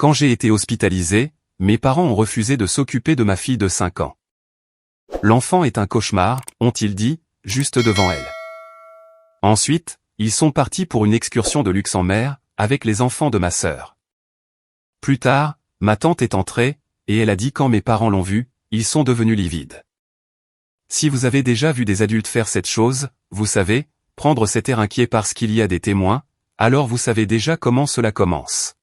Quand j'ai été hospitalisé, mes parents ont refusé de s'occuper de ma fille de 5 ans. L'enfant est un cauchemar, ont-ils dit, juste devant elle. Ensuite, ils sont partis pour une excursion de luxe en mer, avec les enfants de ma sœur. Plus tard, ma tante est entrée, et elle a dit quand mes parents l'ont vu, ils sont devenus livides. Si vous avez déjà vu des adultes faire cette chose, vous savez, prendre cet air inquiet parce qu'il y a des témoins, alors vous savez déjà comment cela commence.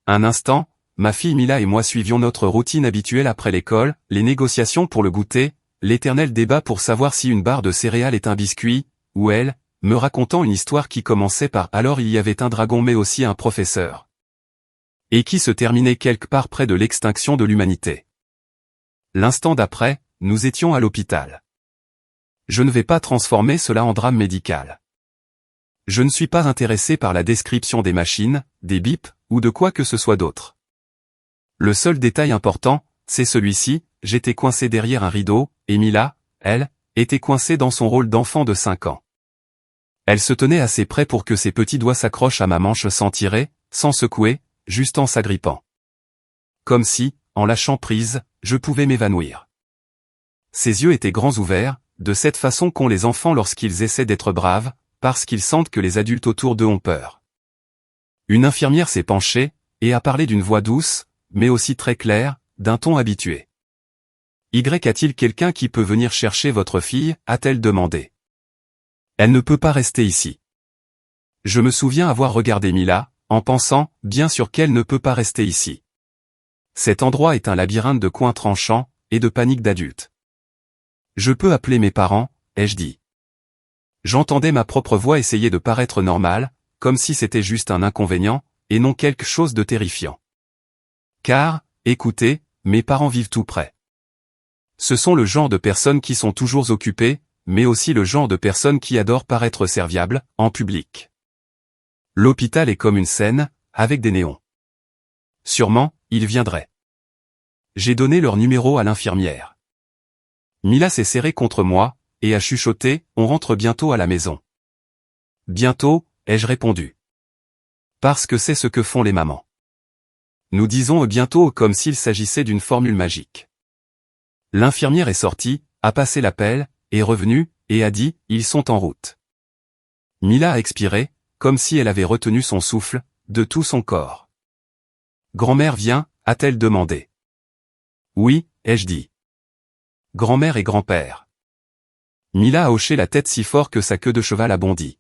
Un instant, ma fille Mila et moi suivions notre routine habituelle après l'école, les négociations pour le goûter, l'éternel débat pour savoir si une barre de céréales est un biscuit, ou elle, me racontant une histoire qui commençait par « alors il y avait un dragon mais aussi un professeur » et qui se terminait quelque part près de l'extinction de l'humanité. L'instant d'après, nous étions à l'hôpital. Je ne vais pas transformer cela en drame médical. Je ne suis pas intéressé par la description des machines, des bips, ou de quoi que ce soit d'autre. Le seul détail important, c'est celui-ci, j'étais coincé derrière un rideau, et Mila, elle, était coincée dans son rôle d'enfant de 5 ans. Elle se tenait assez près pour que ses petits doigts s'accrochent à ma manche sans tirer, sans secouer, juste en s'agrippant. Comme si, en lâchant prise, je pouvais m'évanouir. Ses yeux étaient grands ouverts, de cette façon qu'ont les enfants lorsqu'ils essaient d'être braves, parce qu'ils sentent que les adultes autour d'eux ont peur. Une infirmière s'est penchée, et a parlé d'une voix douce, mais aussi très claire, d'un ton habitué. « Y a-t-il quelqu'un qui peut venir chercher votre fille ?» a-t-elle demandé. « Elle ne peut pas rester ici. » Je me souviens avoir regardé Mila, en pensant, bien sûr qu'elle ne peut pas rester ici. Cet endroit est un labyrinthe de coins tranchants, et de panique d'adultes. Je peux appeler mes parents, ai-je dit. J'entendais ma propre voix essayer de paraître normale, comme si c'était juste un inconvénient, et non quelque chose de terrifiant. Car, écoutez, mes parents vivent tout près. Ce sont le genre de personnes qui sont toujours occupées, mais aussi le genre de personnes qui adorent paraître serviables, en public. L'hôpital est comme une scène, avec des néons. Sûrement, ils viendraient. J'ai donné leur numéro à l'infirmière. Mila s'est serrée contre moi, et a chuchoté, on rentre bientôt à la maison. Bientôt, ai-je répondu. Parce que c'est ce que font les mamans. Nous disons bientôt comme s'il s'agissait d'une formule magique. L'infirmière est sortie, a passé l'appel, est revenue, et a dit, ils sont en route. Mila a expiré, comme si elle avait retenu son souffle, de tout son corps. Grand-mère vient, a-t-elle demandé. Oui, ai-je dit. Grand-mère et grand-père. Mila a hoché la tête si fort que sa queue de cheval a bondi.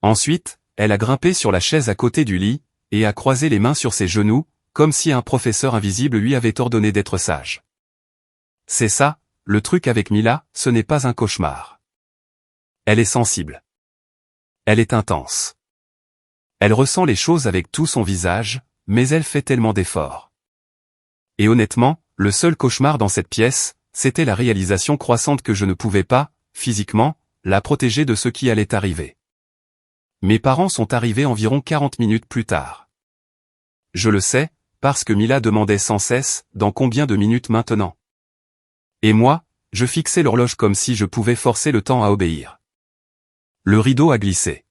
Ensuite, elle a grimpé sur la chaise à côté du lit, et a croisé les mains sur ses genoux, comme si un professeur invisible lui avait ordonné d'être sage. C'est ça, le truc avec Mila, ce n'est pas un cauchemar. Elle est sensible. Elle est intense. Elle ressent les choses avec tout son visage, mais elle fait tellement d'efforts. Et honnêtement, le seul cauchemar dans cette pièce, c'était la réalisation croissante que je ne pouvais pas, physiquement, la protéger de ce qui allait arriver. Mes parents sont arrivés environ 40 minutes plus tard. Je le sais, parce que Mila demandait sans cesse, dans combien de minutes maintenant? Et moi, je fixais l'horloge comme si je pouvais forcer le temps à obéir. Le rideau a glissé.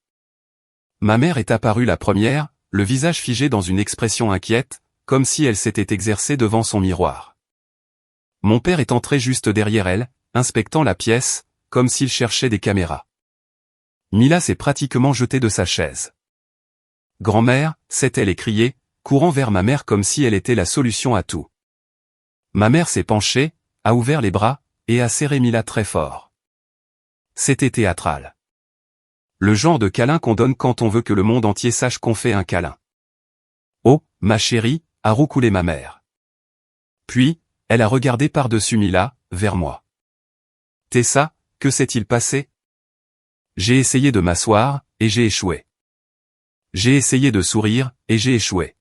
Ma mère est apparue la première, le visage figé dans une expression inquiète, comme si elle s'était exercée devant son miroir. Mon père est entré juste derrière elle, inspectant la pièce, comme s'il cherchait des caméras. Mila s'est pratiquement jetée de sa chaise. Grand-mère, s'est-elle écriée, courant vers ma mère comme si elle était la solution à tout. Ma mère s'est penchée, a ouvert les bras, et a serré Mila très fort. C'était théâtral. Le genre de câlin qu'on donne quand on veut que le monde entier sache qu'on fait un câlin. Oh, ma chérie, a roucoulé ma mère. Puis, elle a regardé par-dessus Mila, vers moi. Tessa, que s'est-il passé? J'ai essayé de m'asseoir, et j'ai échoué. J'ai essayé de sourire, et j'ai échoué.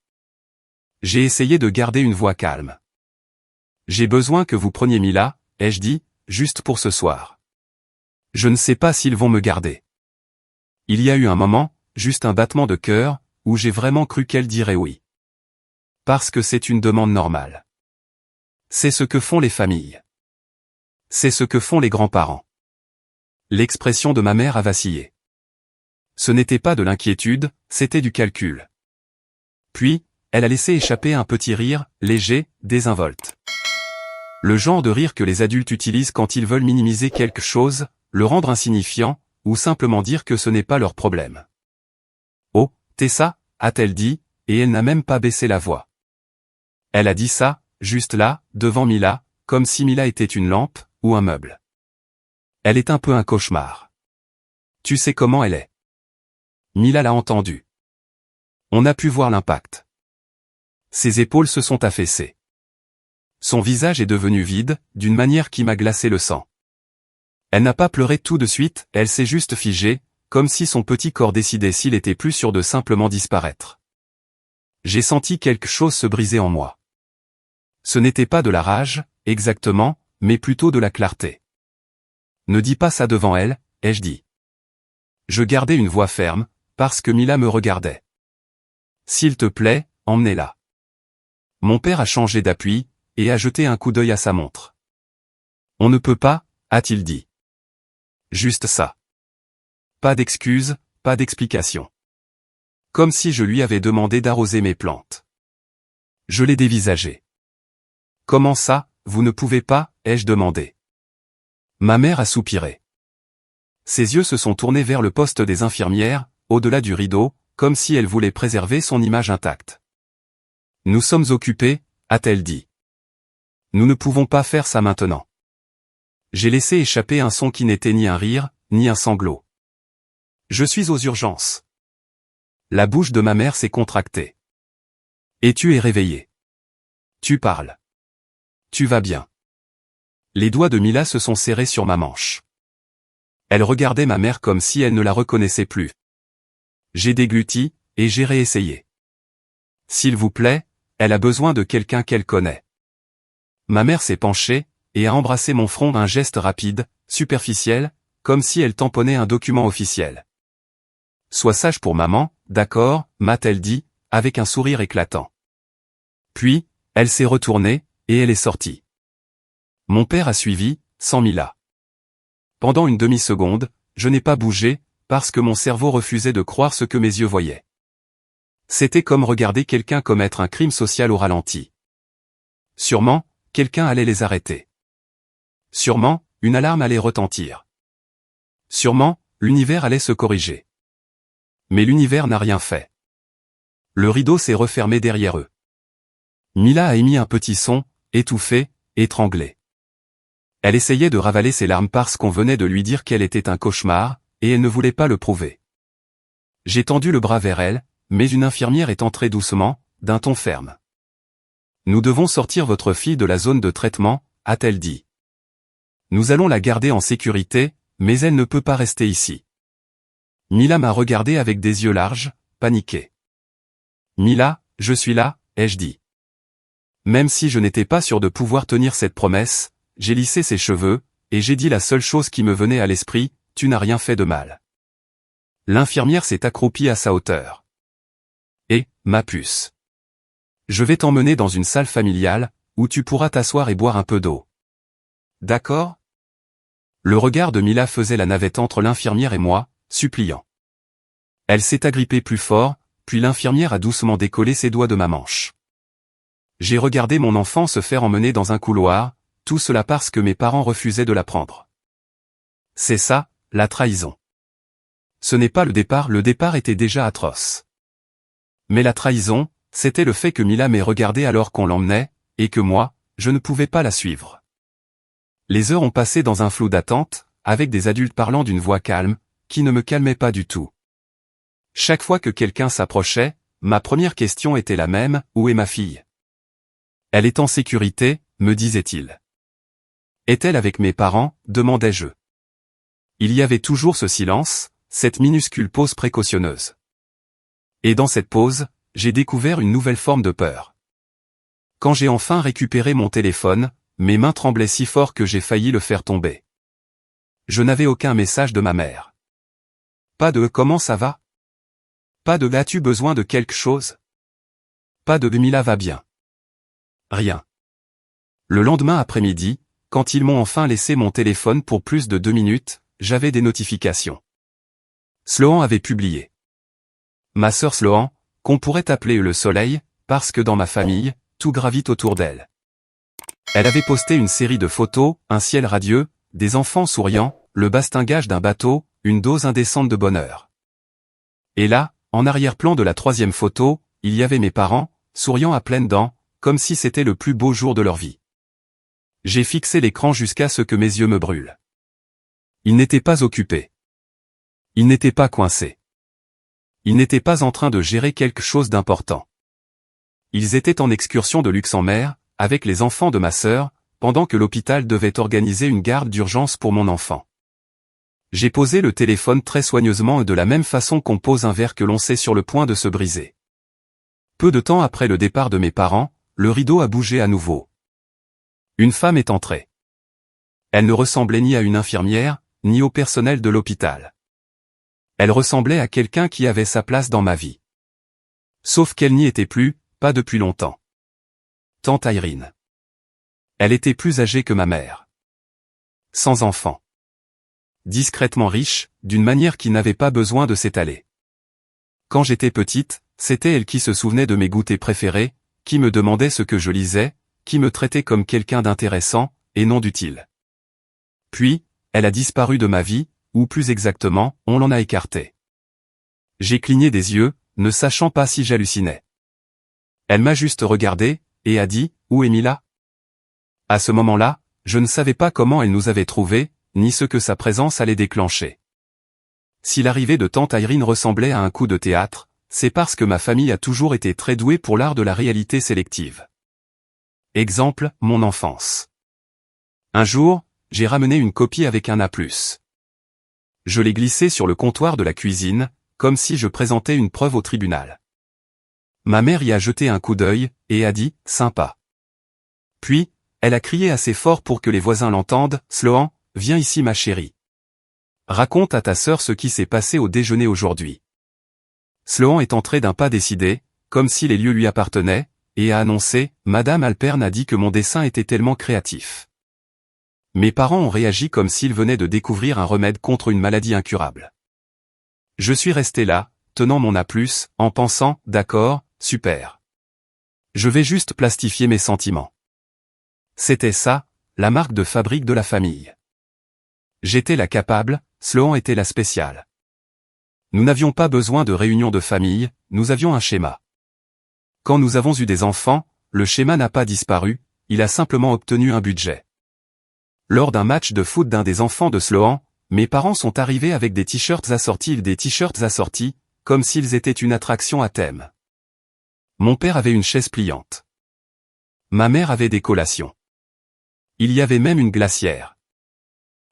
J'ai essayé de garder une voix calme. J'ai besoin que vous preniez Mila, ai-je dit, juste pour ce soir. Je ne sais pas s'ils vont me garder. Il y a eu un moment, juste un battement de cœur, où j'ai vraiment cru qu'elle dirait oui. Parce que c'est une demande normale. C'est ce que font les familles. C'est ce que font les grands-parents. L'expression de ma mère a vacillé. Ce n'était pas de l'inquiétude, c'était du calcul. Puis, elle a laissé échapper un petit rire, léger, désinvolte. Le genre de rire que les adultes utilisent quand ils veulent minimiser quelque chose, le rendre insignifiant, ou simplement dire que ce n'est pas leur problème. « Oh, Tessa » a-t-elle dit, et elle n'a même pas baissé la voix. Elle a dit ça, juste là, devant Mila, comme si Mila était une lampe, ou un meuble. Elle est un peu un cauchemar. Tu sais comment elle est. Mila l'a entendu. On a pu voir l'impact. Ses épaules se sont affaissées. Son visage est devenu vide, d'une manière qui m'a glacé le sang. Elle n'a pas pleuré tout de suite, elle s'est juste figée, comme si son petit corps décidait s'il était plus sûr de simplement disparaître. J'ai senti quelque chose se briser en moi. Ce n'était pas de la rage, exactement, mais plutôt de la clarté. Ne dis pas ça devant elle, ai-je dit. Je gardais une voix ferme, parce que Mila me regardait. S'il te plaît, emmenez-la. Mon père a changé d'appui, et a jeté un coup d'œil à sa montre. On ne peut pas, a-t-il dit. Juste ça. Pas d'excuses, pas d'explications. Comme si je lui avais demandé d'arroser mes plantes. Je l'ai dévisagé. Comment ça, vous ne pouvez pas, ai-je demandé. Ma mère a soupiré. Ses yeux se sont tournés vers le poste des infirmières, au-delà du rideau, comme si elle voulait préserver son image intacte. Nous sommes occupés, a-t-elle dit. Nous ne pouvons pas faire ça maintenant. J'ai laissé échapper un son qui n'était ni un rire, ni un sanglot. Je suis aux urgences. La bouche de ma mère s'est contractée. Et tu es réveillé. Tu parles. Tu vas bien. Les doigts de Mila se sont serrés sur ma manche. Elle regardait ma mère comme si elle ne la reconnaissait plus. J'ai dégluti, et j'ai réessayé. S'il vous plaît, elle a besoin de quelqu'un qu'elle connaît. Ma mère s'est penchée, et a embrassé mon front d'un geste rapide, superficiel, comme si elle tamponnait un document officiel. Sois sage pour maman, d'accord, m'a-t-elle dit, avec un sourire éclatant. Puis, elle s'est retournée, et elle est sortie. Mon père a suivi, sans Mila. Pendant une demi-seconde, je n'ai pas bougé, parce que mon cerveau refusait de croire ce que mes yeux voyaient. C'était comme regarder quelqu'un commettre un crime social au ralenti. Sûrement, quelqu'un allait les arrêter. Sûrement, une alarme allait retentir. Sûrement, l'univers allait se corriger. Mais l'univers n'a rien fait. Le rideau s'est refermé derrière eux. Mila a émis un petit son, étouffé, étranglé. Elle essayait de ravaler ses larmes parce qu'on venait de lui dire qu'elle était un cauchemar, et elle ne voulait pas le prouver. J'ai tendu le bras vers elle, mais une infirmière est entrée doucement, d'un ton ferme. Nous devons sortir votre fille de la zone de traitement, a-t-elle dit. Nous allons la garder en sécurité, mais elle ne peut pas rester ici. Mila m'a regardé avec des yeux larges, paniquée. Mila, je suis là, ai-je dit. Même si je n'étais pas sûr de pouvoir tenir cette promesse, j'ai lissé ses cheveux, et j'ai dit la seule chose qui me venait à l'esprit, tu n'as rien fait de mal. L'infirmière s'est accroupie à sa hauteur. Et, ma puce. Je vais t'emmener dans une salle familiale, où tu pourras t'asseoir et boire un peu d'eau. D'accord? Le regard de Mila faisait la navette entre l'infirmière et moi, suppliant. Elle s'est agrippée plus fort, puis l'infirmière a doucement décollé ses doigts de ma manche. J'ai regardé mon enfant se faire emmener dans un couloir, tout cela parce que mes parents refusaient de la prendre. C'est ça, la trahison. Ce n'est pas le départ était déjà atroce. Mais la trahison, c'était le fait que Mila m'ait regardé alors qu'on l'emmenait, et que moi, je ne pouvais pas la suivre. Les heures ont passé dans un flou d'attente, avec des adultes parlant d'une voix calme, qui ne me calmait pas du tout. Chaque fois que quelqu'un s'approchait, ma première question était la même, où est ma fille? Elle est en sécurité, me disait-il. Est-elle avec mes parents, demandais-je. Il y avait toujours ce silence, cette minuscule pause précautionneuse. Et dans cette pause, j'ai découvert une nouvelle forme de peur. Quand j'ai enfin récupéré mon téléphone, mes mains tremblaient si fort que j'ai failli le faire tomber. Je n'avais aucun message de ma mère. Pas de « comment ça va ?» Pas de « as-tu besoin de quelque chose ?» Pas de « Mila va bien ?» Rien. Le lendemain après-midi, quand ils m'ont enfin laissé mon téléphone pour plus de 2 minutes, j'avais des notifications. Sloan avait publié. Ma sœur Sloan, qu'on pourrait appeler le soleil, parce que dans ma famille, tout gravite autour d'elle. Elle avait posté une série de photos, un ciel radieux, des enfants souriants, le bastingage d'un bateau, une dose indécente de bonheur. Et là, en arrière-plan de la troisième photo, il y avait mes parents, souriant à pleines dents, comme si c'était le plus beau jour de leur vie. J'ai fixé l'écran jusqu'à ce que mes yeux me brûlent. Ils n'étaient pas occupés. Ils n'étaient pas coincés. Ils n'étaient pas en train de gérer quelque chose d'important. Ils étaient en excursion de luxe en mer, avec les enfants de ma sœur, pendant que l'hôpital devait organiser une garde d'urgence pour mon enfant. J'ai posé le téléphone très soigneusement et de la même façon qu'on pose un verre que l'on sait sur le point de se briser. Peu de temps après le départ de mes parents, le rideau a bougé à nouveau. Une femme est entrée. Elle ne ressemblait ni à une infirmière, ni au personnel de l'hôpital. Elle ressemblait à quelqu'un qui avait sa place dans ma vie. Sauf qu'elle n'y était plus, pas depuis longtemps. Tante Irene. Elle était plus âgée que ma mère. Sans enfant. Discrètement riche, d'une manière qui n'avait pas besoin de s'étaler. Quand j'étais petite, c'était elle qui se souvenait de mes goûters préférés, qui me demandait ce que je lisais, qui me traitait comme quelqu'un d'intéressant, et non d'utile. Puis, elle a disparu de ma vie, ou plus exactement, on l'en a écartée. J'ai cligné des yeux, ne sachant pas si j'hallucinais. Elle m'a juste regardé, et a dit, « Où est Mila ?» À ce moment-là, je ne savais pas comment elle nous avait trouvés, ni ce que sa présence allait déclencher. Si l'arrivée de tante Irene ressemblait à un coup de théâtre, c'est parce que ma famille a toujours été très douée pour l'art de la réalité sélective. Exemple, mon enfance. Un jour, j'ai ramené une copie avec un A+. Je l'ai glissé sur le comptoir de la cuisine, comme si je présentais une preuve au tribunal. Ma mère y a jeté un coup d'œil, et a dit, « Sympa ». Puis, elle a crié assez fort pour que les voisins l'entendent, « Sloan, viens ici ma chérie. Raconte à ta sœur ce qui s'est passé au déjeuner aujourd'hui. » Sloan est entré d'un pas décidé, comme si les lieux lui appartenaient, et a annoncé, « Madame Alperne a dit que mon dessin était tellement créatif. » Mes parents ont réagi comme s'ils venaient de découvrir un remède contre une maladie incurable. Je suis resté là, tenant mon A+, en pensant, d'accord, super. Je vais juste plastifier mes sentiments. C'était ça, la marque de fabrique de la famille. J'étais la capable, Sloan était la spéciale. Nous n'avions pas besoin de réunion de famille, nous avions un schéma. Quand nous avons eu des enfants, le schéma n'a pas disparu, il a simplement obtenu un budget. Lors d'un match de foot d'un des enfants de Sloan, mes parents sont arrivés avec des t-shirts assortis, comme s'ils étaient une attraction à thème. Mon père avait une chaise pliante. Ma mère avait des collations. Il y avait même une glacière.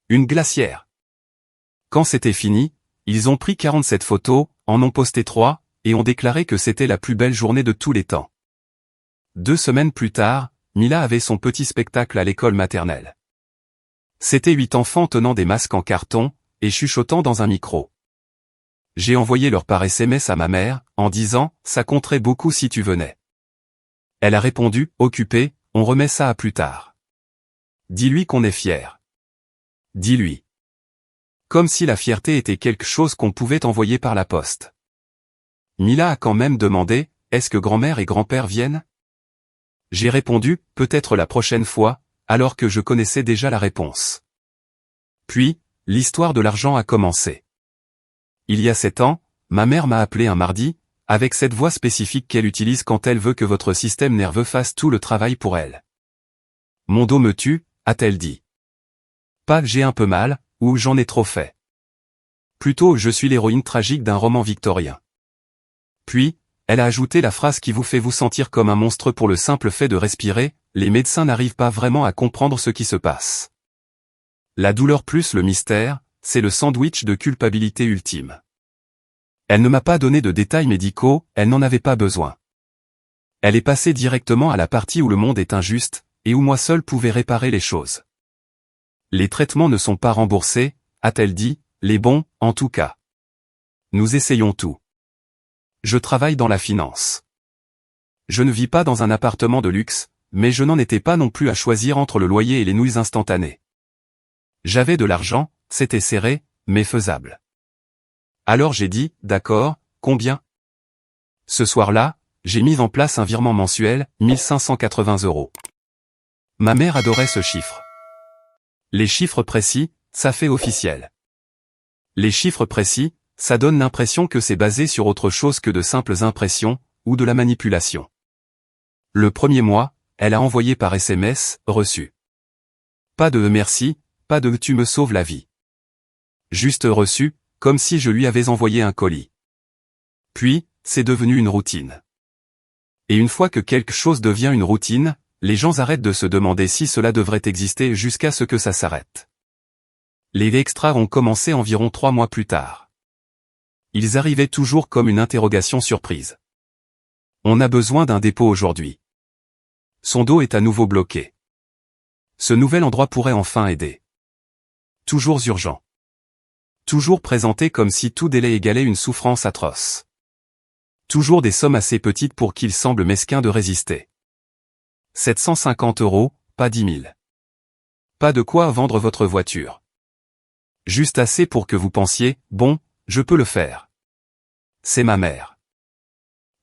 Une glacière. Quand c'était fini, ils ont pris 47 photos, en ont posté 3, et ont déclaré que c'était la plus belle journée de tous les temps. 2 semaines plus tard, Mila avait son petit spectacle à l'école maternelle. C'était 8 enfants tenant des masques en carton, et chuchotant dans un micro. J'ai envoyé leur par SMS à ma mère, en disant, « Ça compterait beaucoup si tu venais. » Elle a répondu, « Occupé, on remet ça à plus tard. Dis-lui qu'on est fier. Dis-lui. » Comme si la fierté était quelque chose qu'on pouvait envoyer par la poste. Mila a quand même demandé, « Est-ce que grand-mère et grand-père viennent ?» J'ai répondu, « Peut-être la prochaine fois », alors que je connaissais déjà la réponse. Puis, l'histoire de l'argent a commencé. Il y a 7 ans, ma mère m'a appelé un mardi, avec cette voix spécifique qu'elle utilise quand elle veut que votre système nerveux fasse tout le travail pour elle. « Mon dos me tue », a-t-elle dit. Pas « j'ai un peu mal », ou « j'en ai trop fait ». Plutôt « je suis l'héroïne tragique d'un roman victorien ». Puis, elle a ajouté la phrase qui vous fait vous sentir comme un monstre pour le simple fait de respirer, les médecins n'arrivent pas vraiment à comprendre ce qui se passe. La douleur plus le mystère, c'est le sandwich de culpabilité ultime. Elle ne m'a pas donné de détails médicaux, elle n'en avait pas besoin. Elle est passée directement à la partie où le monde est injuste, et où moi seul pouvais réparer les choses. Les traitements ne sont pas remboursés, a-t-elle dit, les bons, en tout cas. Nous essayons tout. Je travaille dans la finance. Je ne vis pas dans un appartement de luxe, mais je n'en étais pas non plus à choisir entre le loyer et les nouilles instantanées. J'avais de l'argent, c'était serré, mais faisable. Alors j'ai dit, d'accord, combien ? Ce soir-là, j'ai mis en place un virement mensuel, 1580 €. Ma mère adorait ce chiffre. Les chiffres précis, ça fait officiel. Les chiffres précis, ça donne l'impression que c'est basé sur autre chose que de simples impressions, ou de la manipulation. Le premier mois, elle a envoyé par SMS, reçu. Pas de merci, pas de tu me sauves la vie. Juste reçu, comme si je lui avais envoyé un colis. Puis, c'est devenu une routine. Et une fois que quelque chose devient une routine, les gens arrêtent de se demander si cela devrait exister jusqu'à ce que ça s'arrête. Les extras ont commencé environ 3 mois plus tard. Ils arrivaient toujours comme une interrogation surprise. On a besoin d'un dépôt aujourd'hui. Son dos est à nouveau bloqué. Ce nouvel endroit pourrait enfin aider. Toujours urgent. Toujours présenté comme si tout délai égalait une souffrance atroce. Toujours des sommes assez petites pour qu'il semble mesquin de résister. 750 €, pas 10 000. Pas de quoi vendre votre voiture. Juste assez pour que vous pensiez, bon, je peux le faire. C'est ma mère.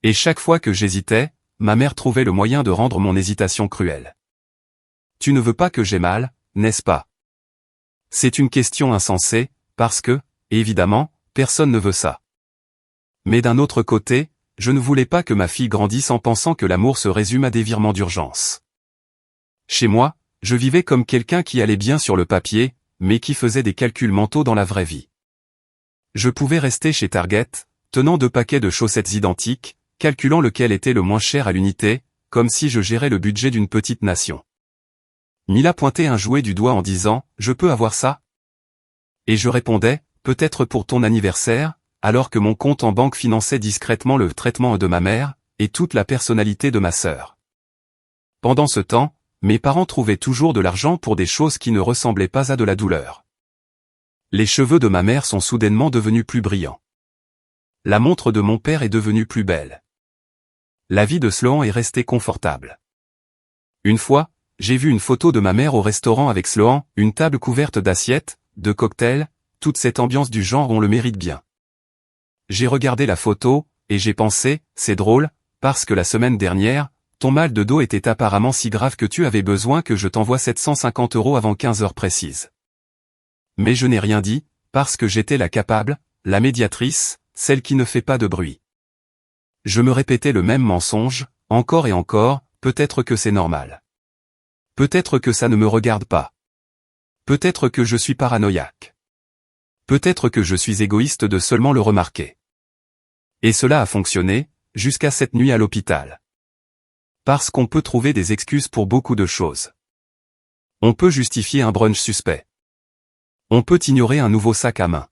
Et chaque fois que j'hésitais, ma mère trouvait le moyen de rendre mon hésitation cruelle. Tu ne veux pas que j'aie mal, n'est-ce pas? C'est une question insensée, parce que, évidemment, personne ne veut ça. Mais d'un autre côté, je ne voulais pas que ma fille grandisse en pensant que l'amour se résume à des virements d'urgence. Chez moi, je vivais comme quelqu'un qui allait bien sur le papier, mais qui faisait des calculs mentaux dans la vraie vie. Je pouvais rester chez Target, tenant 2 paquets de chaussettes identiques, calculant lequel était le moins cher à l'unité, comme si je gérais le budget d'une petite nation. Mila pointait un jouet du doigt en disant « Je peux avoir ça ?» Et je répondais « Peut-être pour ton anniversaire ?» alors que mon compte en banque finançait discrètement le traitement de ma mère, et toute la personnalité de ma sœur. Pendant ce temps, mes parents trouvaient toujours de l'argent pour des choses qui ne ressemblaient pas à de la douleur. Les cheveux de ma mère sont soudainement devenus plus brillants. La montre de mon père est devenue plus belle. La vie de Sloan est restée confortable. Une fois, j'ai vu une photo de ma mère au restaurant avec Sloan, une table couverte d'assiettes, de cocktails, toute cette ambiance du genre on le mérite bien. J'ai regardé la photo, et j'ai pensé, c'est drôle, parce que la semaine dernière, ton mal de dos était apparemment si grave que tu avais besoin que je t'envoie 750 € avant 15 heures précises. Mais je n'ai rien dit, parce que j'étais la capable, la médiatrice, celle qui ne fait pas de bruit. Je me répétais le même mensonge, encore et encore, peut-être que c'est normal. Peut-être que ça ne me regarde pas. Peut-être que je suis paranoïaque. Peut-être que je suis égoïste de seulement le remarquer. Et cela a fonctionné, jusqu'à cette nuit à l'hôpital. Parce qu'on peut trouver des excuses pour beaucoup de choses. On peut justifier un brunch suspect. On peut ignorer un nouveau sac à main.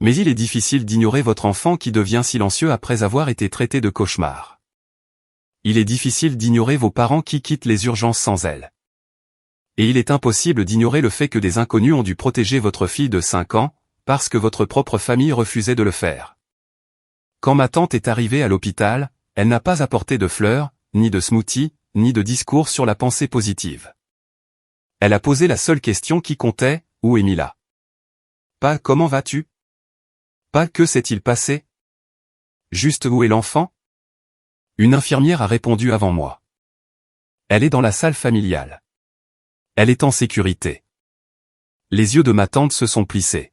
Mais il est difficile d'ignorer votre enfant qui devient silencieux après avoir été traité de cauchemar. Il est difficile d'ignorer vos parents qui quittent les urgences sans elle. Et il est impossible d'ignorer le fait que des inconnus ont dû protéger votre fille de 5 ans, parce que votre propre famille refusait de le faire. Quand ma tante est arrivée à l'hôpital, elle n'a pas apporté de fleurs, ni de smoothie, ni de discours sur la pensée positive. Elle a posé la seule question qui comptait, où est Mila? Pas comment vas-tu? Pas que s'est-il passé? Juste où est l'enfant? Une infirmière a répondu avant moi. Elle est dans la salle familiale. Elle est en sécurité. Les yeux de ma tante se sont plissés.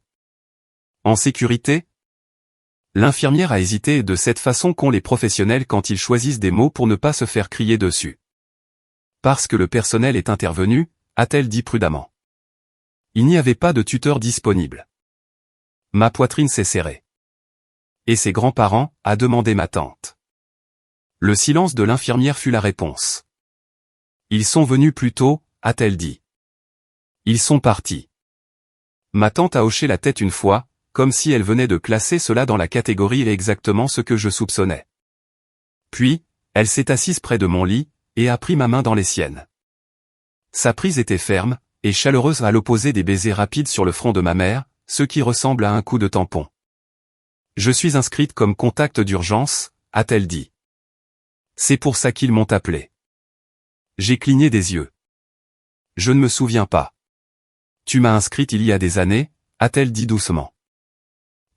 En sécurité? L'infirmière a hésité de cette façon qu'ont les professionnels quand ils choisissent des mots pour ne pas se faire crier dessus. Parce que le personnel est intervenu, a-t-elle dit prudemment. Il n'y avait pas de tuteur disponible. Ma poitrine s'est serrée. Et ses grands-parents, a demandé ma tante. Le silence de l'infirmière fut la réponse. Ils sont venus plus tôt, a-t-elle dit. Ils sont partis. Ma tante a hoché la tête une fois, comme si elle venait de classer cela dans la catégorie et exactement ce que je soupçonnais. Puis, elle s'est assise près de mon lit, et a pris ma main dans les siennes. Sa prise était ferme, et chaleureuse à l'opposé des baisers rapides sur le front de ma mère, ce qui ressemble à un coup de tampon. Je suis inscrite comme contact d'urgence, a-t-elle dit. C'est pour ça qu'ils m'ont appelé. J'ai cligné des yeux. Je ne me souviens pas. Tu m'as inscrite il y a des années, a-t-elle dit doucement.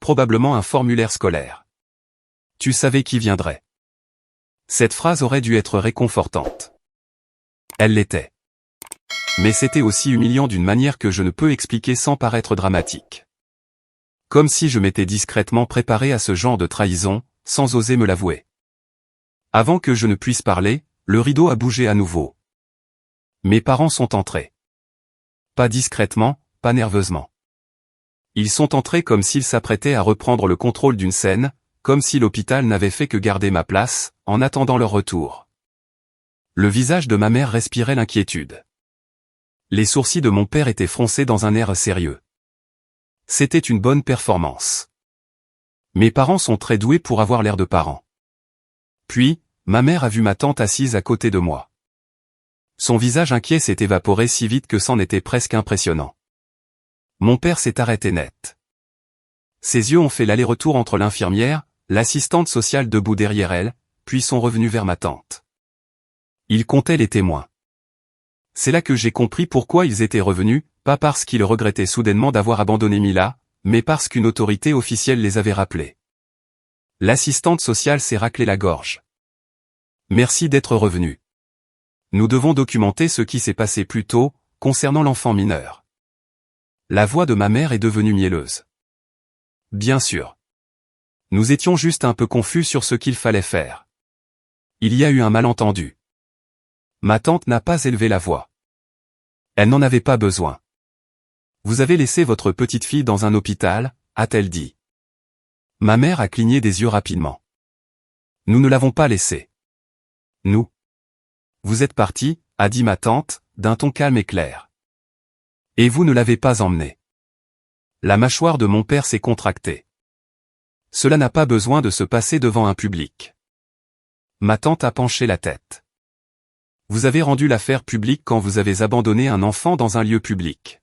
Probablement un formulaire scolaire. Tu savais qui viendrait. Cette phrase aurait dû être réconfortante. Elle l'était. Mais c'était aussi humiliant d'une manière que je ne peux expliquer sans paraître dramatique. Comme si je m'étais discrètement préparé à ce genre de trahison, sans oser me l'avouer. Avant que je ne puisse parler, le rideau a bougé à nouveau. Mes parents sont entrés. Pas discrètement, pas nerveusement. Ils sont entrés comme s'ils s'apprêtaient à reprendre le contrôle d'une scène, comme si l'hôpital n'avait fait que garder ma place, en attendant leur retour. Le visage de ma mère respirait l'inquiétude. Les sourcils de mon père étaient froncés dans un air sérieux. C'était une bonne performance. Mes parents sont très doués pour avoir l'air de parents. Puis, ma mère a vu ma tante assise à côté de moi. Son visage inquiet s'est évaporé si vite que c'en était presque impressionnant. Mon père s'est arrêté net. Ses yeux ont fait l'aller-retour entre l'infirmière, l'assistante sociale debout derrière elle, puis sont revenus vers ma tante. Il comptait les témoins. C'est là que j'ai compris pourquoi ils étaient revenus, pas parce qu'ils regrettaient soudainement d'avoir abandonné Mila, mais parce qu'une autorité officielle les avait rappelés. L'assistante sociale s'est raclé la gorge. Merci d'être revenu. Nous devons documenter ce qui s'est passé plus tôt, concernant l'enfant mineur. La voix de ma mère est devenue mielleuse. Bien sûr. Nous étions juste un peu confus sur ce qu'il fallait faire. Il y a eu un malentendu. Ma tante n'a pas élevé la voix. Elle n'en avait pas besoin. Vous avez laissé votre petite fille dans un hôpital, a-t-elle dit. Ma mère a cligné des yeux rapidement. Nous ne l'avons pas laissée. Nous. Vous êtes parti, a dit ma tante, d'un ton calme et clair. Et vous ne l'avez pas emmenée. La mâchoire de mon père s'est contractée. Cela n'a pas besoin de se passer devant un public. Ma tante a penché la tête. Vous avez rendu l'affaire publique quand vous avez abandonné un enfant dans un lieu public.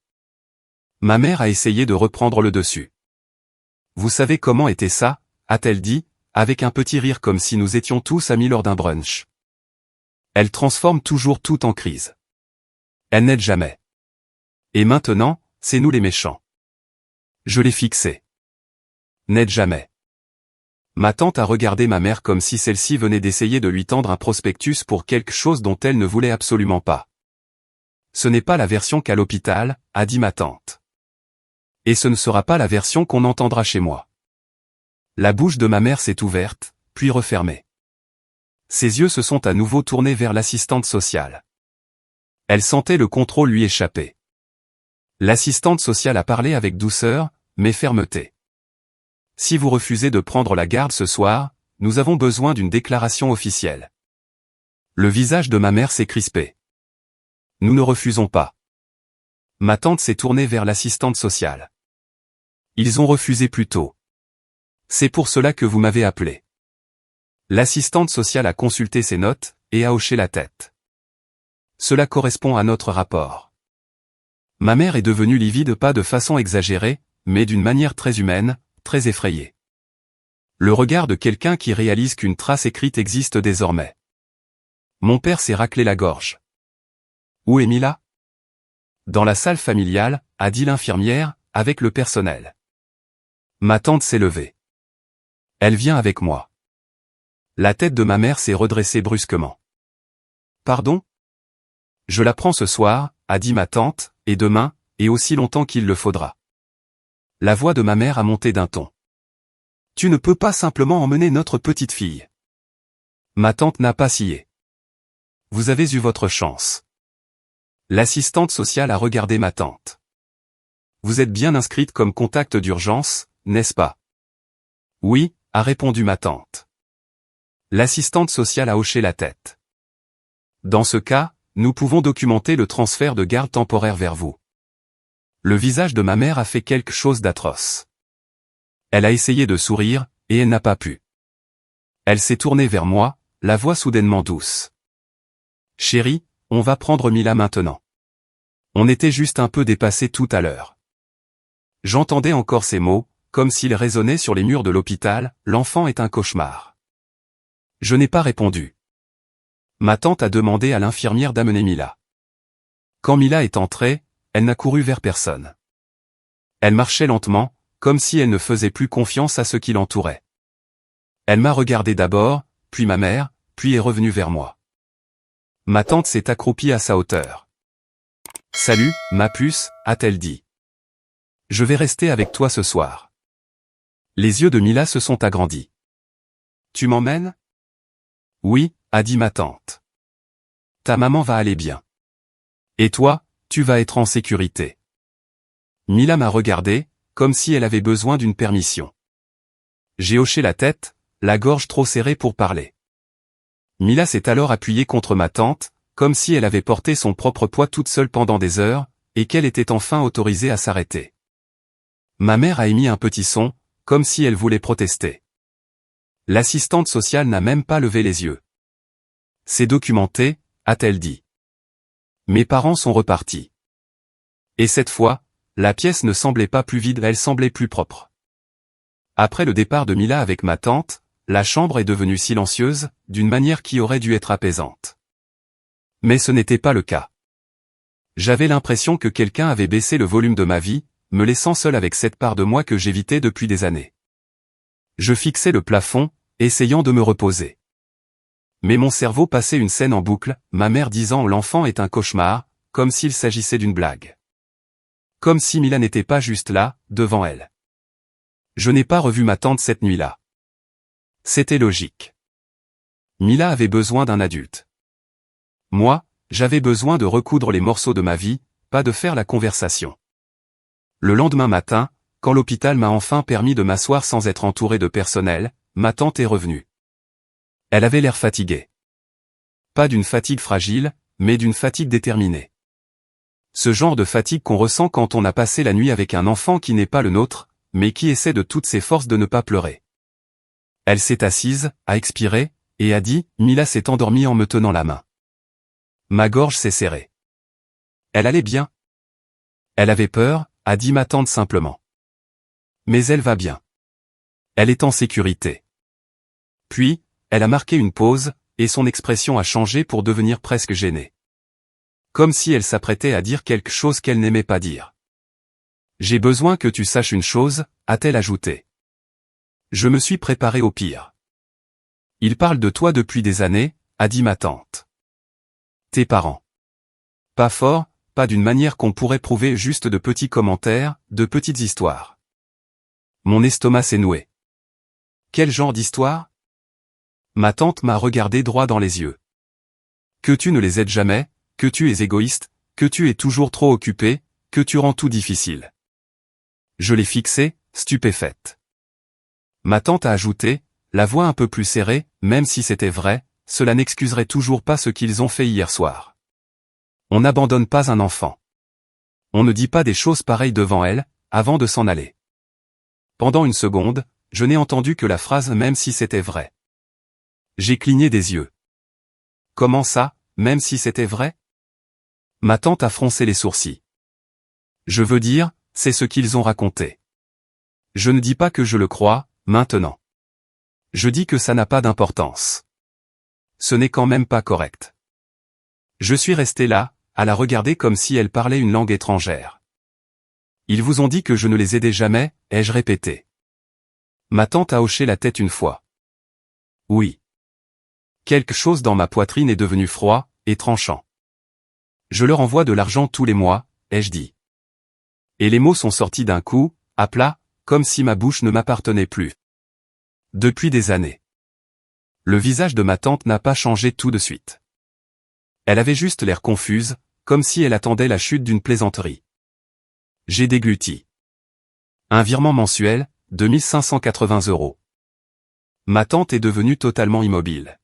Ma mère a essayé de reprendre le dessus. Vous savez comment était ça, a-t-elle dit, avec un petit rire comme si nous étions tous amis lors d'un brunch. Elle transforme toujours tout en crise. Elle n'aide jamais. Et maintenant, c'est nous les méchants. Je l'ai fixé. N'aide jamais. Ma tante a regardé ma mère comme si celle-ci venait d'essayer de lui tendre un prospectus pour quelque chose dont elle ne voulait absolument pas. Ce n'est pas la version qu'à l'hôpital, a dit ma tante. Et ce ne sera pas la version qu'on entendra chez moi. La bouche de ma mère s'est ouverte, puis refermée. Ses yeux se sont à nouveau tournés vers l'assistante sociale. Elle sentait le contrôle lui échapper. L'assistante sociale a parlé avec douceur, mais fermeté. Si vous refusez de prendre la garde ce soir, nous avons besoin d'une déclaration officielle. Le visage de ma mère s'est crispé. Nous ne refusons pas. Ma tante s'est tournée vers l'assistante sociale. Ils ont refusé plus tôt. C'est pour cela que vous m'avez appelé. L'assistante sociale a consulté ses notes, et a hoché la tête. Cela correspond à notre rapport. Ma mère est devenue livide pas de façon exagérée, mais d'une manière très humaine, très effrayée. Le regard de quelqu'un qui réalise qu'une trace écrite existe désormais. Mon père s'est raclé la gorge. Où est Mila? Dans la salle familiale, a dit l'infirmière, avec le personnel. Ma tante s'est levée. Elle vient avec moi. La tête de ma mère s'est redressée brusquement. Pardon? Je la prends ce soir, a dit ma tante, et demain, et aussi longtemps qu'il le faudra. La voix de ma mère a monté d'un ton. Tu ne peux pas simplement emmener notre petite fille. Ma tante n'a pas scié. Vous avez eu votre chance. L'assistante sociale a regardé ma tante. Vous êtes bien inscrite comme contact d'urgence, n'est-ce pas? Oui, a répondu ma tante. L'assistante sociale a hoché la tête. Dans ce cas, nous pouvons documenter le transfert de garde temporaire vers vous. Le visage de ma mère a fait quelque chose d'atroce. Elle a essayé de sourire, et elle n'a pas pu. Elle s'est tournée vers moi, la voix soudainement douce. Chérie, on va prendre Mila maintenant. On était juste un peu dépassés tout à l'heure. J'entendais encore ces mots, comme s'ils résonnaient sur les murs de l'hôpital, l'enfant est un cauchemar. Je n'ai pas répondu. Ma tante a demandé à l'infirmière d'amener Mila. Quand Mila est entrée, elle n'a couru vers personne. Elle marchait lentement, comme si elle ne faisait plus confiance à ce qui l'entourait. Elle m'a regardé d'abord, puis ma mère, puis est revenue vers moi. Ma tante s'est accroupie à sa hauteur. « Salut, ma puce », a-t-elle dit. « Je vais rester avec toi ce soir. » Les yeux de Mila se sont agrandis. « Tu m'emmènes ?» « Oui », a dit ma tante. « Ta maman va aller bien. Et toi, tu vas être en sécurité. » Mila m'a regardé, comme si elle avait besoin d'une permission. J'ai hoché la tête, la gorge trop serrée pour parler. Mila s'est alors appuyée contre ma tante, comme si elle avait porté son propre poids toute seule pendant des heures, et qu'elle était enfin autorisée à s'arrêter. Ma mère a émis un petit son, comme si elle voulait protester. L'assistante sociale n'a même pas levé les yeux. « C'est documenté », a-t-elle dit. Mes parents sont repartis. Et cette fois, la pièce ne semblait pas plus vide, elle semblait plus propre. Après le départ de Mila avec ma tante, la chambre est devenue silencieuse, d'une manière qui aurait dû être apaisante. Mais ce n'était pas le cas. J'avais l'impression que quelqu'un avait baissé le volume de ma vie, me laissant seul avec cette part de moi que j'évitais depuis des années. Je fixais le plafond, essayant de me reposer. Mais mon cerveau passait une scène en boucle, ma mère disant « l'enfant est un cauchemar », comme s'il s'agissait d'une blague. Comme si Mila n'était pas juste là, devant elle. Je n'ai pas revu ma tante cette nuit-là. C'était logique. Mila avait besoin d'un adulte. Moi, j'avais besoin de recoudre les morceaux de ma vie, pas de faire la conversation. Le lendemain matin, quand l'hôpital m'a enfin permis de m'asseoir sans être entouré de personnel, ma tante est revenue. Elle avait l'air fatiguée. Pas d'une fatigue fragile, mais d'une fatigue déterminée. Ce genre de fatigue qu'on ressent quand on a passé la nuit avec un enfant qui n'est pas le nôtre, mais qui essaie de toutes ses forces de ne pas pleurer. Elle s'est assise, a expiré, et a dit « Mila s'est endormie en me tenant la main. » Ma gorge s'est serrée. Elle allait bien. Elle avait peur, a dit ma tante simplement. Mais elle va bien. Elle est en sécurité. Puis, elle a marqué une pause, et son expression a changé pour devenir presque gênée. Comme si elle s'apprêtait à dire quelque chose qu'elle n'aimait pas dire. « J'ai besoin que tu saches une chose », a-t-elle ajouté. Je me suis préparé au pire. Il parle de toi depuis des années, a dit ma tante. Tes parents. Pas fort, pas d'une manière qu'on pourrait prouver juste de petits commentaires, de petites histoires. Mon estomac s'est noué. Quel genre d'histoire? Ma tante m'a regardé droit dans les yeux. Que tu ne les aides jamais, que tu es égoïste, que tu es toujours trop occupé, que tu rends tout difficile. Je l'ai fixée, stupéfaite. Ma tante a ajouté, la voix un peu plus serrée, même si c'était vrai, cela n'excuserait toujours pas ce qu'ils ont fait hier soir. On n'abandonne pas un enfant. On ne dit pas des choses pareilles devant elle, avant de s'en aller. Pendant une seconde, je n'ai entendu que la phrase même si c'était vrai. J'ai cligné des yeux. Comment ça, même si c'était vrai? Ma tante a froncé les sourcils. Je veux dire, c'est ce qu'ils ont raconté. Je ne dis pas que je le crois, maintenant. Je dis que ça n'a pas d'importance. Ce n'est quand même pas correct. Je suis resté là, à la regarder comme si elle parlait une langue étrangère. Ils vous ont dit que je ne les aidais jamais, ai-je répété. Ma tante a hoché la tête une fois. Oui. Quelque chose dans ma poitrine est devenu froid, et tranchant. Je leur envoie de l'argent tous les mois, ai-je dit. Et les mots sont sortis d'un coup, à plat, comme si ma bouche ne m'appartenait plus. Depuis des années. Le visage de ma tante n'a pas changé tout de suite. Elle avait juste l'air confuse, comme si elle attendait la chute d'une plaisanterie. J'ai dégluti. Un virement mensuel, de 1580 €. Ma tante est devenue totalement immobile.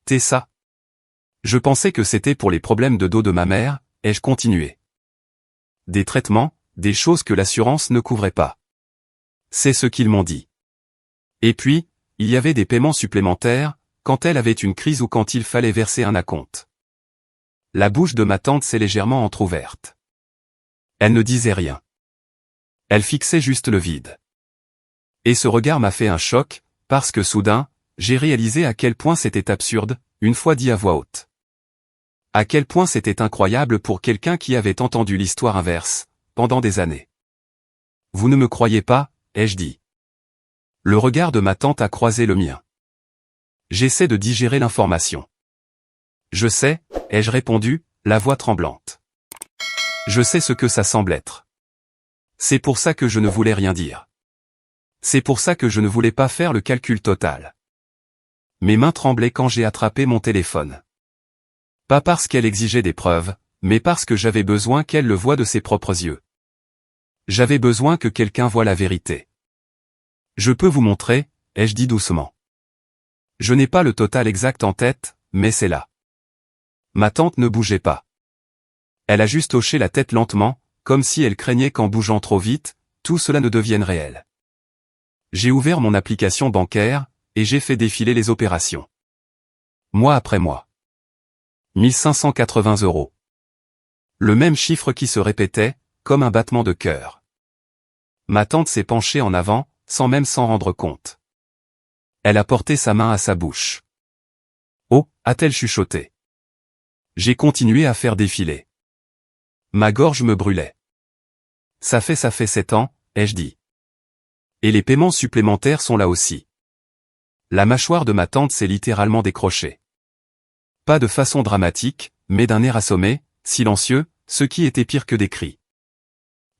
T'es ça? Je pensais que c'était pour les problèmes de dos de ma mère, ai-je continué. Des traitements, des choses que l'assurance ne couvrait pas. C'est ce qu'ils m'ont dit. Et puis, il y avait des paiements supplémentaires, quand elle avait une crise ou quand il fallait verser un acompte. La bouche de ma tante s'est légèrement entr'ouverte. Elle ne disait rien. Elle fixait juste le vide. Et ce regard m'a fait un choc, parce que soudain, j'ai réalisé à quel point c'était absurde, une fois dit à voix haute. À quel point c'était incroyable pour quelqu'un qui avait entendu l'histoire inverse, pendant des années. Vous ne me croyez pas, ai-je dit. Le regard de ma tante a croisé le mien. J'essaie de digérer l'information. Je sais, ai-je répondu, la voix tremblante. Je sais ce que ça semble être. C'est pour ça que je ne voulais rien dire. C'est pour ça que je ne voulais pas faire le calcul total. Mes mains tremblaient quand j'ai attrapé mon téléphone. Pas parce qu'elle exigeait des preuves, mais parce que j'avais besoin qu'elle le voie de ses propres yeux. J'avais besoin que quelqu'un voie la vérité. Je peux vous montrer, ai-je dit doucement. Je n'ai pas le total exact en tête, mais c'est là. Ma tante ne bougeait pas. Elle a juste hoché la tête lentement, comme si elle craignait qu'en bougeant trop vite, tout cela ne devienne réel. J'ai ouvert mon application bancaire, et j'ai fait défiler les opérations. Mois après mois. 1580 €. Le même chiffre qui se répétait, comme un battement de cœur. Ma tante s'est penchée en avant, sans même s'en rendre compte. Elle a porté sa main à sa bouche. Oh, a-t-elle chuchoté. J'ai continué à faire défiler. Ma gorge me brûlait. Ça fait 7 ans, ai-je dit. Et les paiements supplémentaires sont là aussi. La mâchoire de ma tante s'est littéralement décrochée. Pas de façon dramatique, mais d'un air assommé, silencieux, ce qui était pire que des cris.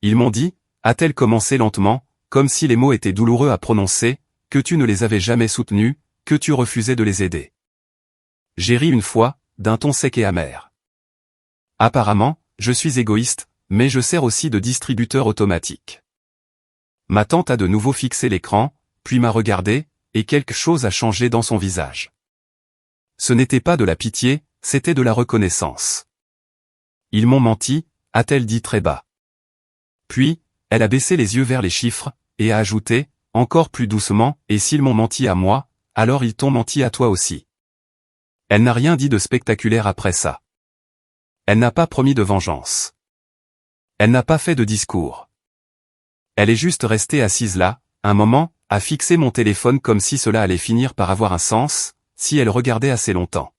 Ils m'ont dit, a-t-elle commencé lentement, comme si les mots étaient douloureux à prononcer, que tu ne les avais jamais soutenus, que tu refusais de les aider. J'ai ri une fois, d'un ton sec et amer. Apparemment, je suis égoïste, mais je sers aussi de distributeur automatique. Ma tante a de nouveau fixé l'écran, puis m'a regardé, et quelque chose a changé dans son visage. Ce n'était pas de la pitié, c'était de la reconnaissance. Ils m'ont menti, a-t-elle dit très bas. Puis, elle a baissé les yeux vers les chiffres, et a ajouté, encore plus doucement, et s'ils m'ont menti à moi, alors ils t'ont menti à toi aussi. Elle n'a rien dit de spectaculaire après ça. Elle n'a pas promis de vengeance. Elle n'a pas fait de discours. Elle est juste restée assise là, un moment, à fixer mon téléphone comme si cela allait finir par avoir un sens, si elle regardait assez longtemps.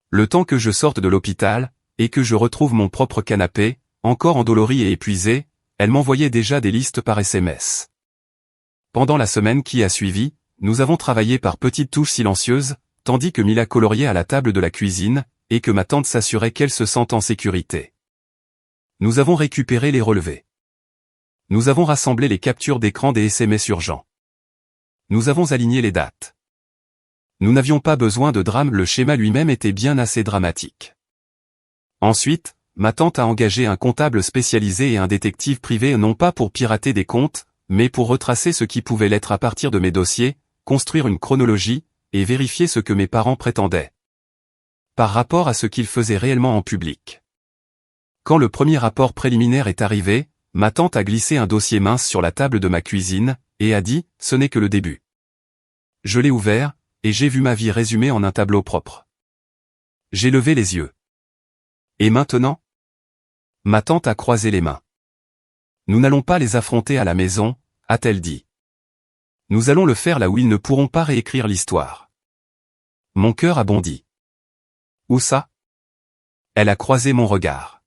Le temps que je sorte de l'hôpital, et que je retrouve mon propre canapé, encore endolori et épuisé, elle m'envoyait déjà des listes par SMS. Pendant la semaine qui a suivi, nous avons travaillé par petites touches silencieuses, tandis que Mila coloriait à la table de la cuisine, et que ma tante s'assurait qu'elle se sente en sécurité. Nous avons récupéré les relevés. Nous avons rassemblé les captures d'écran des SMS urgents. Nous avons aligné les dates. Nous n'avions pas besoin de drame, le schéma lui-même était bien assez dramatique. Ensuite, ma tante a engagé un comptable spécialisé et un détective privé non pas pour pirater des comptes, mais pour retracer ce qui pouvait l'être à partir de mes dossiers, construire une chronologie, et vérifier ce que mes parents prétendaient. Par rapport à ce qu'ils faisaient réellement en public. Quand le premier rapport préliminaire est arrivé, ma tante a glissé un dossier mince sur la table de ma cuisine, et a dit, ce n'est que le début. Je l'ai ouvert, et j'ai vu ma vie résumée en un tableau propre. J'ai levé les yeux. Et maintenant? Ma tante a croisé les mains. Nous n'allons pas les affronter à la maison, a-t-elle dit. Nous allons le faire là où ils ne pourront pas réécrire l'histoire. Mon cœur a bondi. Où ça? Elle a croisé mon regard.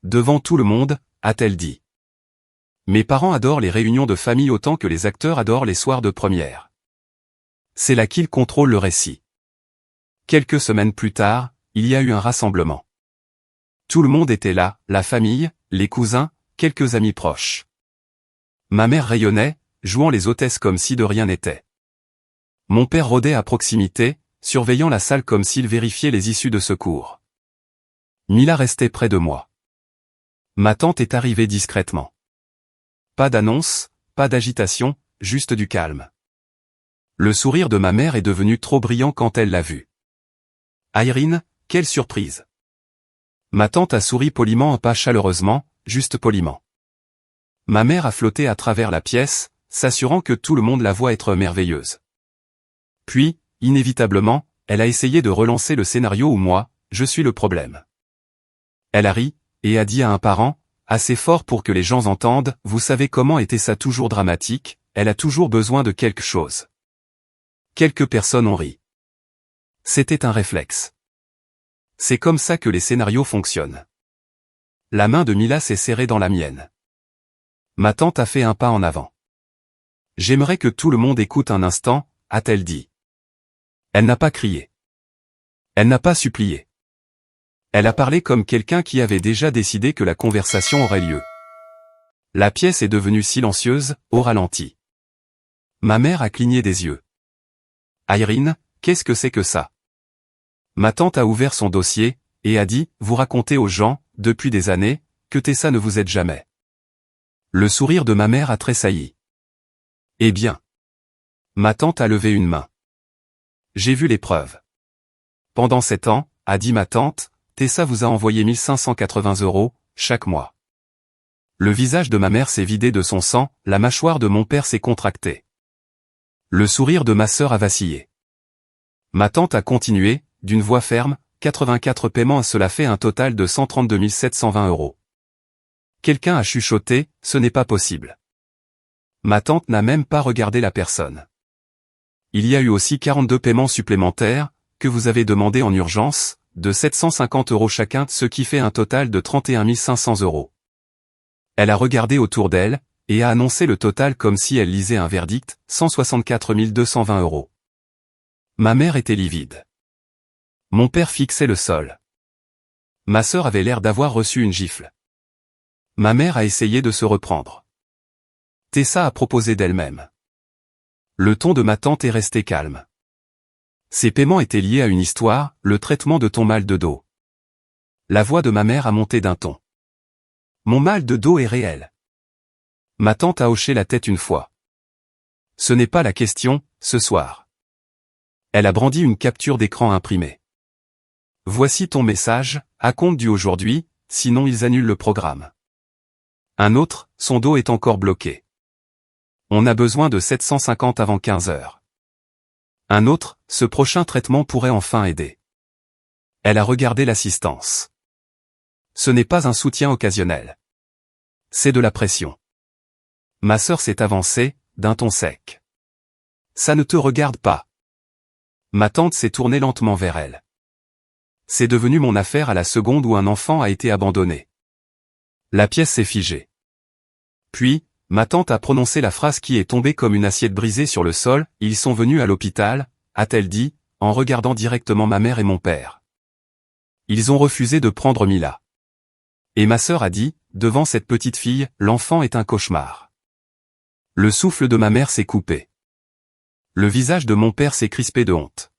Devant tout le monde, a-t-elle dit. Mes parents adorent les réunions de famille autant que les acteurs adorent les soirs de première. C'est là qu'ils contrôlent le récit. Quelques semaines plus tard, il y a eu un rassemblement. Tout le monde était là, la famille, les cousins, quelques amis proches. Ma mère rayonnait, jouant les hôtesses comme si de rien n'était. Mon père rôdait à proximité, surveillant la salle comme s'il vérifiait les issues de secours. Mila restait près de moi. Ma tante est arrivée discrètement. Pas d'annonce, pas d'agitation, juste du calme. Le sourire de ma mère est devenu trop brillant quand elle l'a vu. Irene, quelle surprise! Ma tante a souri poliment, pas chaleureusement, juste poliment. Ma mère a flotté à travers la pièce, s'assurant que tout le monde la voit être merveilleuse. Puis, inévitablement, elle a essayé de relancer le scénario où moi, je suis le problème. Elle a ri, et a dit à un parent, assez fort pour que les gens entendent, vous savez comment était ça toujours dramatique, elle a toujours besoin de quelque chose. Quelques personnes ont ri. C'était un réflexe. C'est comme ça que les scénarios fonctionnent. La main de Mila s'est serrée dans la mienne. Ma tante a fait un pas en avant. J'aimerais que tout le monde écoute un instant, a-t-elle dit. Elle n'a pas crié. Elle n'a pas supplié. Elle a parlé comme quelqu'un qui avait déjà décidé que la conversation aurait lieu. La pièce est devenue silencieuse, au ralenti. Ma mère a cligné des yeux. Irene, qu'est-ce que c'est que ça? Ma tante a ouvert son dossier, et a dit, vous racontez aux gens, depuis des années, que Tessa ne vous aide jamais. Le sourire de ma mère a tressailli. Eh bien. Ma tante a levé une main. J'ai vu les preuves. Pendant 7 ans, a dit ma tante, Tessa vous a envoyé 1580 € chaque mois. Le visage de ma mère s'est vidé de son sang, la mâchoire de mon père s'est contractée. Le sourire de ma sœur a vacillé. Ma tante a continué, d'une voix ferme, 84 paiements, cela fait un total de 132 720 €. Quelqu'un a chuchoté, ce n'est pas possible. Ma tante n'a même pas regardé la personne. Il y a eu aussi 42 paiements supplémentaires, que vous avez demandés en urgence, de 750 € chacun, ce qui fait un total de 31 500 €. Elle a regardé autour d'elle, et a annoncé le total comme si elle lisait un verdict, 164 220 €. Ma mère était livide. Mon père fixait le sol. Ma sœur avait l'air d'avoir reçu une gifle. Ma mère a essayé de se reprendre. Tessa a proposé d'elle-même. Le ton de ma tante est resté calme. Ces paiements étaient liés à une histoire, le traitement de ton mal de dos. La voix de ma mère a monté d'un ton. Mon mal de dos est réel. Ma tante a hoché la tête une fois. Ce n'est pas la question, ce soir. Elle a brandi une capture d'écran imprimée. Voici ton message, à compte du aujourd'hui, sinon ils annulent le programme. Un autre, son dos est encore bloqué. On a besoin de 750 avant 15 heures. Un autre, ce prochain traitement pourrait enfin aider. Elle a regardé l'assistance. Ce n'est pas un soutien occasionnel. C'est de la pression. Ma sœur s'est avancée, d'un ton sec. Ça ne te regarde pas. Ma tante s'est tournée lentement vers elle. C'est devenu mon affaire à la seconde où un enfant a été abandonné. La pièce s'est figée. Puis, ma tante a prononcé la phrase qui est tombée comme une assiette brisée sur le sol, ils sont venus à l'hôpital, a-t-elle dit, en regardant directement ma mère et mon père. Ils ont refusé de prendre Mila. Et ma sœur a dit, devant cette petite fille, l'enfant est un cauchemar. Le souffle de ma mère s'est coupé. Le visage de mon père s'est crispé de honte.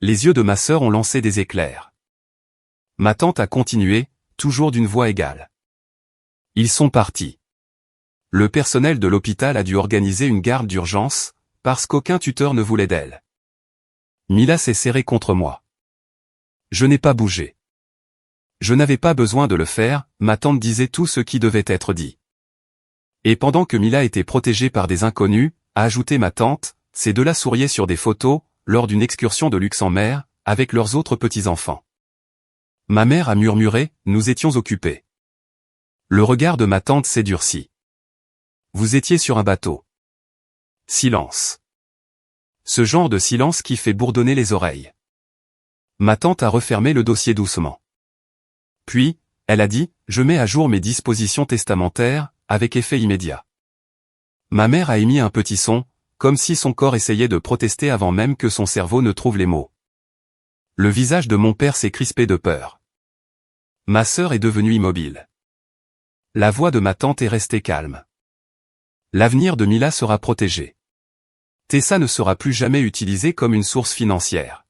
Les yeux de ma sœur ont lancé des éclairs. Ma tante a continué, toujours d'une voix égale. Ils sont partis. Le personnel de l'hôpital a dû organiser une garde d'urgence, parce qu'aucun tuteur ne voulait d'elle. Mila s'est serrée contre moi. Je n'ai pas bougé. Je n'avais pas besoin de le faire, ma tante disait tout ce qui devait être dit. Et pendant que Mila était protégée par des inconnus, a ajouté ma tante, ces deux-là souriaient sur des photos, lors d'une excursion de luxe en mer, avec leurs autres petits-enfants. Ma mère a murmuré, nous étions occupés. Le regard de ma tante s'est durci. Vous étiez sur un bateau. Silence. Ce genre de silence qui fait bourdonner les oreilles. Ma tante a refermé le dossier doucement. Puis, elle a dit, je mets à jour mes dispositions testamentaires, avec effet immédiat. Ma mère a émis un petit son, comme si son corps essayait de protester avant même que son cerveau ne trouve les mots. Le visage de mon père s'est crispé de peur. Ma sœur est devenue immobile. La voix de ma tante est restée calme. L'avenir de Mila sera protégé. Tessa ne sera plus jamais utilisée comme une source financière.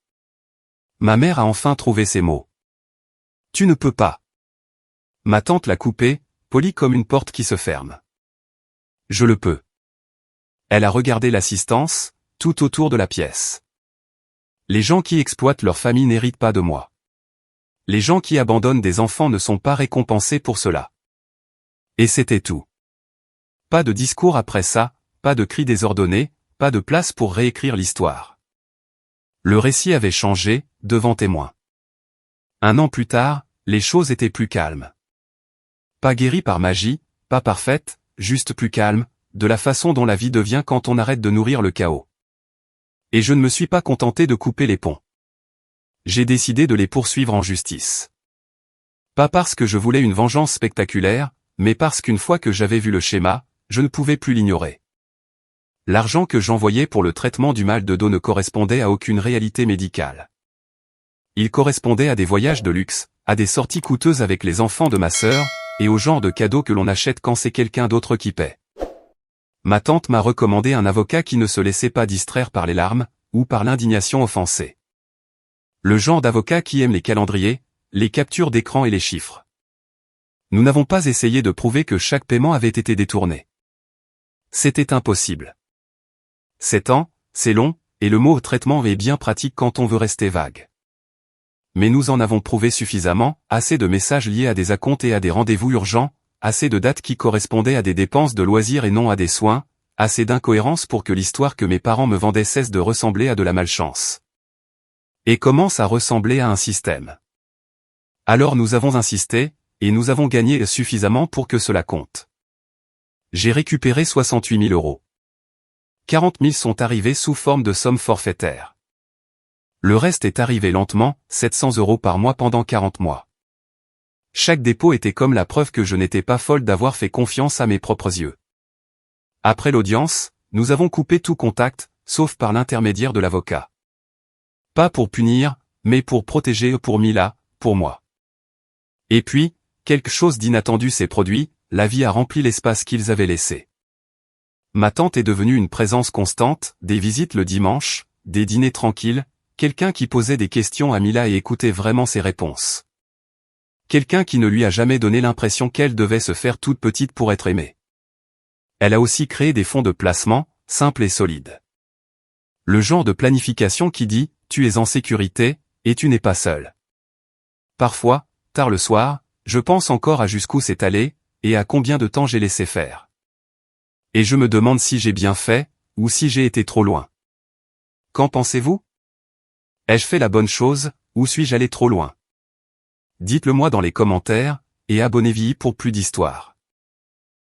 Ma mère a enfin trouvé ses mots. Tu ne peux pas. Ma tante l'a coupé, poli comme une porte qui se ferme. Je le peux. Elle a regardé l'assistance, tout autour de la pièce. Les gens qui exploitent leur famille n'héritent pas de moi. Les gens qui abandonnent des enfants ne sont pas récompensés pour cela. Et c'était tout. Pas de discours après ça, pas de cris désordonnés, pas de place pour réécrire l'histoire. Le récit avait changé, devant témoins. 1 an plus tard, les choses étaient plus calmes. Pas guéries par magie, pas parfaites, juste plus calmes, de la façon dont la vie devient quand on arrête de nourrir le chaos. Et je ne me suis pas contenté de couper les ponts. J'ai décidé de les poursuivre en justice. Pas parce que je voulais une vengeance spectaculaire, mais parce qu'une fois que j'avais vu le schéma, je ne pouvais plus l'ignorer. L'argent que j'envoyais pour le traitement du mal de dos ne correspondait à aucune réalité médicale. Il correspondait à des voyages de luxe, à des sorties coûteuses avec les enfants de ma sœur, et au genre de cadeaux que l'on achète quand c'est quelqu'un d'autre qui paie. Ma tante m'a recommandé un avocat qui ne se laissait pas distraire par les larmes, ou par l'indignation offensée. Le genre d'avocat qui aime les calendriers, les captures d'écran et les chiffres. Nous n'avons pas essayé de prouver que chaque paiement avait été détourné. C'était impossible. 7 ans, c'est long, et le mot traitement est bien pratique quand on veut rester vague. Mais nous en avons prouvé suffisamment, assez de messages liés à des acomptes et à des rendez-vous urgents, assez de dates qui correspondaient à des dépenses de loisirs et non à des soins, assez d'incohérences pour que l'histoire que mes parents me vendaient cesse de ressembler à de la malchance. Et commence à ressembler à un système. Alors nous avons insisté, et nous avons gagné suffisamment pour que cela compte. J'ai récupéré 68 000 euros. 40 000 sont arrivés sous forme de sommes forfaitaires. Le reste est arrivé lentement, 700 euros par mois pendant 40 mois. Chaque dépôt était comme la preuve que je n'étais pas folle d'avoir fait confiance à mes propres yeux. Après l'audience, nous avons coupé tout contact, sauf par l'intermédiaire de l'avocat. Pas pour punir, mais pour protéger pour Mila, pour moi. Et puis, quelque chose d'inattendu s'est produit, la vie a rempli l'espace qu'ils avaient laissé. Ma tante est devenue une présence constante, des visites le dimanche, des dîners tranquilles, quelqu'un qui posait des questions à Mila et écoutait vraiment ses réponses. Quelqu'un qui ne lui a jamais donné l'impression qu'elle devait se faire toute petite pour être aimée. Elle a aussi créé des fonds de placement, simples et solides. Le genre de planification qui dit, tu es en sécurité, et tu n'es pas seul. Parfois, tard le soir, je pense encore à jusqu'où c'est allé, et à combien de temps j'ai laissé faire. Et je me demande si j'ai bien fait, ou si j'ai été trop loin. Qu'en pensez-vous ? Ai-je fait la bonne chose, ou suis-je allé trop loin ? Dites-le moi dans les commentaires, et abonnez-vous pour plus d'histoires.